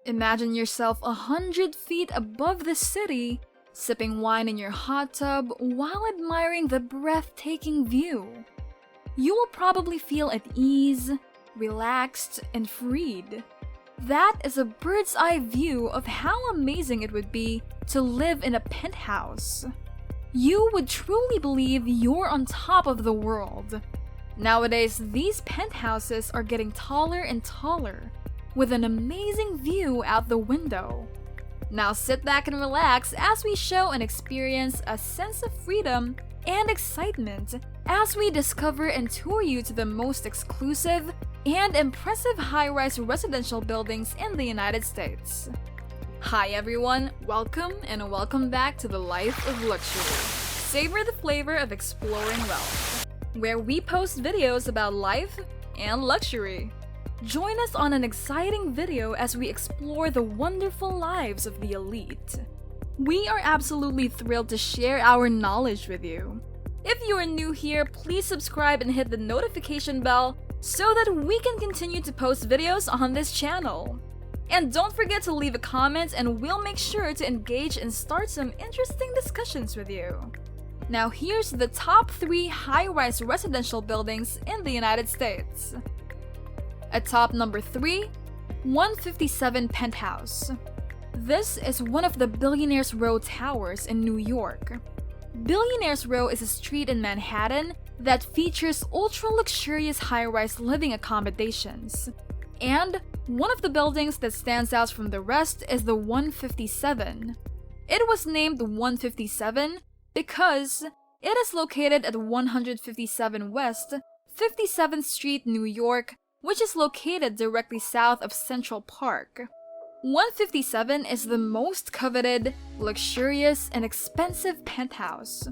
Imagine yourself 100 feet above the city, sipping wine in your hot tub while admiring the breathtaking view. You will probably feel at ease, relaxed, and freed. That is a bird's eye view of how amazing it would be to live in a penthouse. You would truly believe you're on top of the world. Nowadays, these penthouses are getting taller and taller, with an amazing view out the window. Now sit back and relax as we show and experience a sense of freedom and excitement as we discover and tour you to the most exclusive and impressive high-rise residential buildings in the United States. Hi everyone, welcome back to the Life of Luxury. Savor the flavor of exploring wealth, where we post videos about life and luxury. Join us on an exciting video as we explore the wonderful lives of the elite. We are absolutely thrilled to share our knowledge with you. If you are new here, please subscribe and hit the notification bell so that we can continue to post videos on this channel. And don't forget to leave a comment and we'll make sure to engage and start some interesting discussions with you. Now here's the top 3 high-rise residential buildings in the United States. At top number 3, 157 Penthouse. This is one of the Billionaires Row towers in New York. Billionaires Row is a street in Manhattan that features ultra-luxurious high-rise living accommodations. And one of the buildings that stands out from the rest is the 157. It was named 157 because it is located at 157 West 57th Street, New York, which is located directly south of Central Park. 157 is the most coveted, luxurious, and expensive penthouse.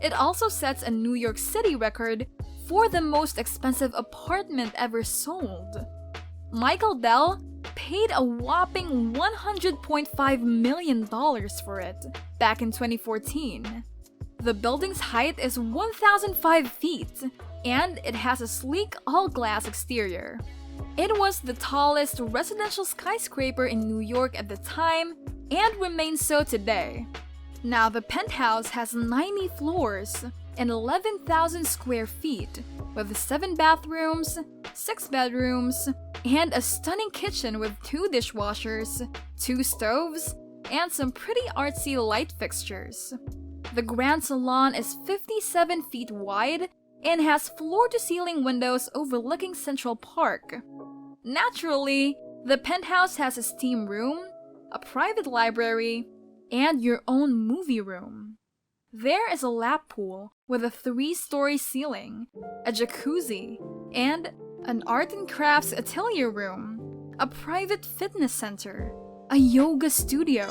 It also sets a New York City record for the most expensive apartment ever sold. Michael Dell paid a whopping $100.5 million for it back in 2014. The building's height is 1,005 feet, and it has a sleek all-glass exterior. It was the tallest residential skyscraper in New York at the time, and remains so today. Now the penthouse has 90 floors and 11,000 square feet, with 7 bathrooms, 6 bedrooms, and a stunning kitchen with 2 dishwashers, 2 stoves, and some pretty artsy light fixtures. The Grand Salon is 57 feet wide and has floor-to-ceiling windows overlooking Central Park. Naturally, the penthouse has a steam room, a private library, and your own movie room. There is a lap pool with a 3-story ceiling, a jacuzzi, and an art and crafts atelier room, a private fitness center, a yoga studio,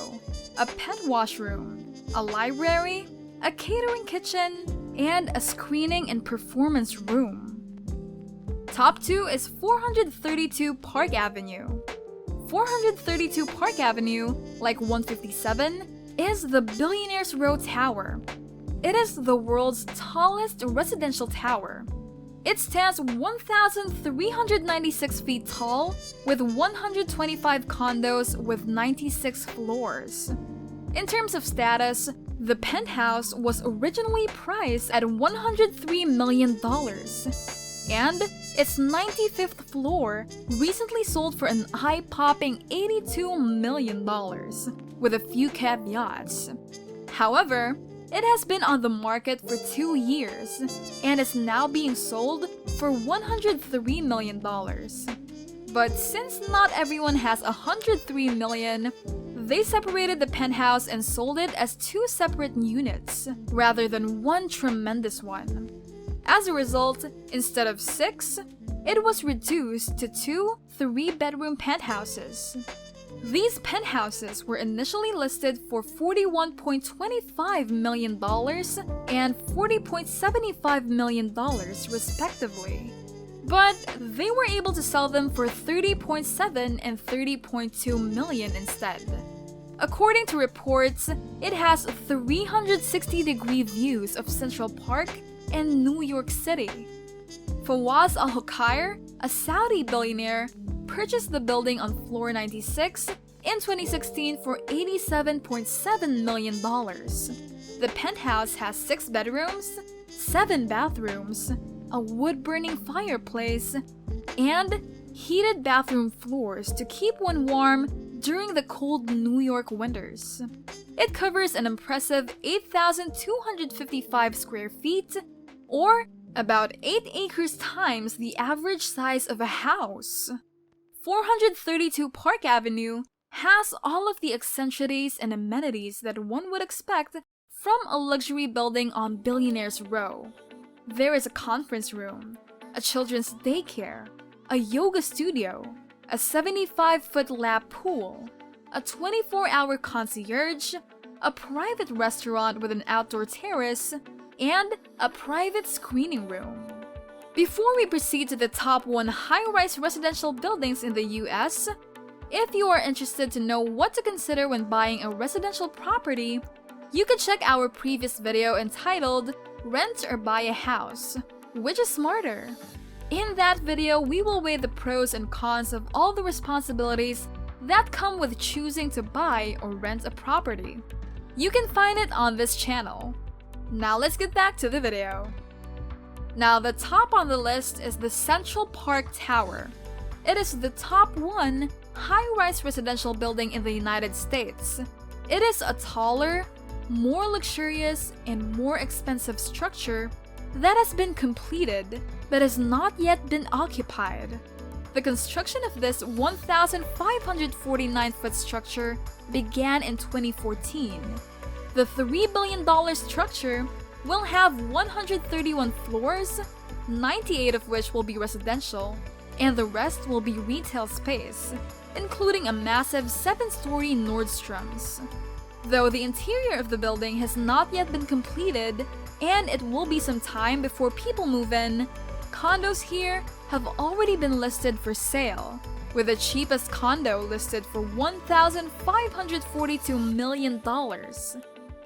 a pet washroom, a library, a catering kitchen, and a screening and performance room. Top 2 is 432 Park Avenue. 432 Park Avenue, like 157, is the Billionaires Row Tower. It is the world's tallest residential tower. It stands 1,396 feet tall, with 125 condos with 96 floors. In terms of status, the penthouse was originally priced at $103 million, and its 95th floor recently sold for an eye-popping $82 million, with a few caveats. However, it has been on the market for 2 years, and is now being sold for $103 million. But since not everyone has $103 million, they separated the penthouse and sold it as 2 separate units, rather than one tremendous one. As a result, instead of 6, it was reduced to 2 3-bedroom penthouses. These penthouses were initially listed for $41.25 million and $40.75 million respectively. But they were able to sell them for $30.7 and $30.2 million instead. According to reports, it has 360-degree views of Central Park and New York City. Fawaz Al Hokair, a Saudi billionaire, purchased the building on floor 96 in 2016 for $87.7 million. The penthouse has 6 bedrooms, 7 bathrooms, a wood-burning fireplace, and heated bathroom floors to keep one warm during the cold New York winters. It covers an impressive 8,255 square feet, or about 8 acres times the average size of a house. 432 Park Avenue has all of the eccentricities and amenities that one would expect from a luxury building on Billionaires Row. There is a conference room, a children's daycare, a yoga studio, a 75-foot lap pool, a 24-hour concierge, a private restaurant with an outdoor terrace, and a private screening room. Before we proceed to the top 1 high-rise residential buildings in the US, if you are interested to know what to consider when buying a residential property, you can check our previous video entitled Rent or Buy a House, which is smarter? In that video, we will weigh the pros and cons of all the responsibilities that come with choosing to buy or rent a property. You can find it on this channel. Now let's get back to the video. Now the top on the list is the Central Park Tower. It is the top 1 high-rise residential building in the United States. It is a taller, more luxurious, and more expensive structure that has been completed but has not yet been occupied. The construction of this 1,549-foot structure began in 2014. The $3 billion structure will have 131 floors, 98 of which will be residential, and the rest will be retail space, including a massive 7-story NORDSTROMS. Though the interior of the building has not yet been completed, and it will be some time before people move in, condos here have already been listed for sale, with the cheapest condo listed for $1,542 million.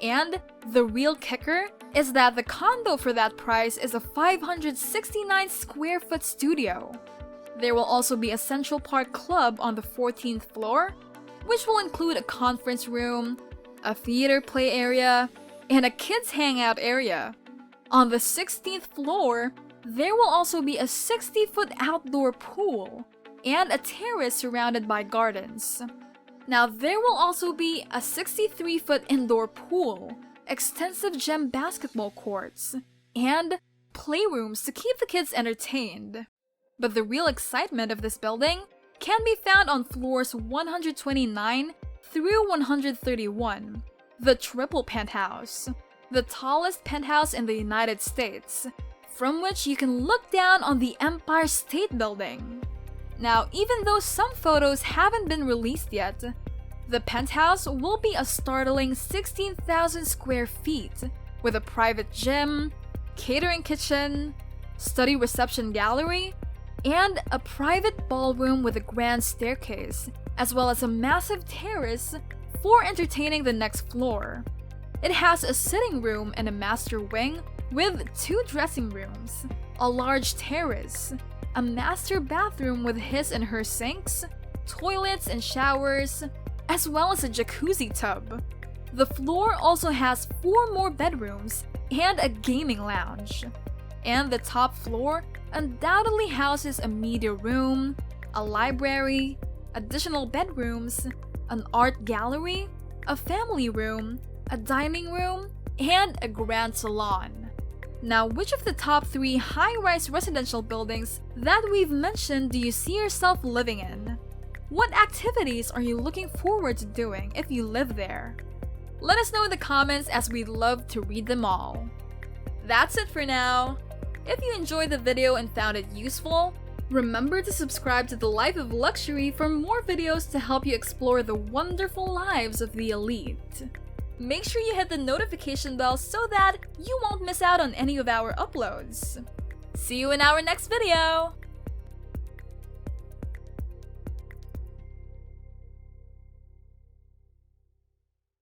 And the real kicker is that the condo for that price is a 569 square foot studio. There will also be a Central Park Club on the 14th floor, which will include a conference room, a theater play area, and a kids hangout area. On the 16th floor, there will also be a 60-foot outdoor pool and a terrace surrounded by gardens. Now there will also be a 63-foot indoor pool, extensive gym basketball courts, and playrooms to keep the kids entertained. But the real excitement of this building can be found on floors 129 through 131, the triple penthouse, the tallest penthouse in the United States, from which you can look down on the Empire State Building. Now, even though some photos haven't been released yet, the penthouse will be a startling 16,000 square feet, with a private gym, catering kitchen, study reception gallery, and a private ballroom with a grand staircase, as well as a massive terrace for entertaining the next floor. It has a sitting room and a master wing with 2 dressing rooms, a large terrace, a master bathroom with his and her sinks, toilets and showers, as well as a jacuzzi tub. The floor also has 4 more bedrooms and a gaming lounge. And the top floor undoubtedly houses a media room, a library, additional bedrooms, an art gallery, a family room, a dining room, and a grand salon. Now, which of the top 3 high-rise residential buildings that we've mentioned do you see yourself living in? What activities are you looking forward to doing if you live there? Let us know in the comments as we'd love to read them all. That's it for now. If you enjoyed the video and found it useful, remember to subscribe to The Life of Luxury for more videos to help you explore the wonderful lives of the elite. Make sure you hit the notification bell so that you won't miss out on any of our uploads. See you in our next video!